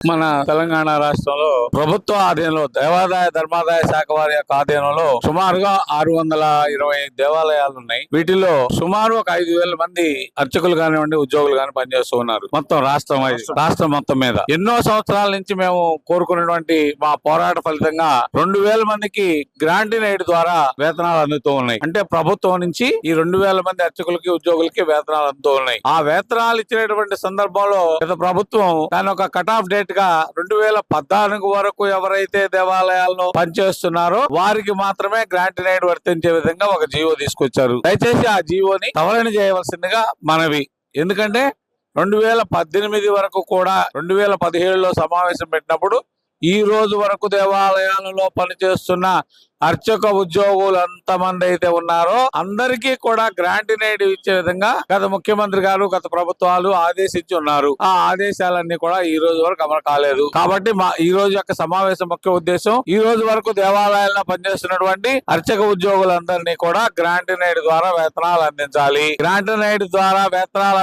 మన తెలంగాణ రాష్ట్రంలో ప్రభుత్వ ఆధీనంలో దేవాదాయ ధర్మాదాయ శాఖ వారి యొక్క ఆధీనంలో సుమారుగా 620 దేవాలయాలు ఉన్నాయి. వీటిలో సుమారు ఒక 5,000 మంది అర్చకులు కానివ్వండి, ఉద్యోగులు కాని పనిచేస్తూ ఉన్నారు. మొత్తం రాష్ట్రం మొత్తం మీద ఎన్నో సంవత్సరాల నుంచి మేము కోరుకున్నటువంటి మా పోరాట ఫలితంగా 2,000 మందికి గ్రాంట్ ఇన్ ఎయిడ్ ద్వారా వేతనాలు అందుతూ ఉన్నాయి. అంటే ప్రభుత్వం నుంచి ఈ 2,000 మంది అర్చకులకి, ఉద్యోగులకి వేతనాలు అందుతూ ఉన్నాయి. ఆ వేతనాలు ఇచ్చినటువంటి సందర్భంలో గత ప్రభుత్వం దాని ఒక కట్ ఆఫ్ డేట్ గా 2014 వరకు ఎవరైతే దేవాలయాల్లో పనిచేస్తున్నారో వారికి మాత్రమే గ్రాంట్ ఇన్ ఎయిడ్ వర్తించే విధంగా ఒక జీవో తీసుకొచ్చారు. దయచేసి ఆ జీవోని సవరణ చేయవలసిందిగా మనవి. ఎందుకంటే 2018 వరకు కూడా 2017లో సమావేశం పెట్టినప్పుడు ఈ రోజు వరకు దేవాలయాలలో పనిచేస్తున్న అర్చక ఉద్యోగులు ఎంతమంది అయితే ఉన్నారో అందరికీ కూడా గ్రాంట్ ఇన్ ఎయిడ్ ఇచ్చే విధంగా గత ముఖ్యమంత్రి గారు, గత ప్రభుత్వాలు ఆదేశించి ఉన్నారు. ఆ ఆదేశాలన్నీ కూడా ఈ రోజు వరకు అమలు కాలేదు. కాబట్టి ఈ రోజు యొక్క సమావేశం ముఖ్య ఉద్దేశం ఈ రోజు వరకు దేవాలయాల్లో పనిచేస్తున్నటువంటి అర్చక ఉద్యోగులందరినీ కూడా గ్రాంట్ ఇన్ ఎయిడ్ ద్వారా వేతనాలు అందించాలి. గ్రాంట్ ఇన్ ఎయిడ్ ద్వారా వేతనాలు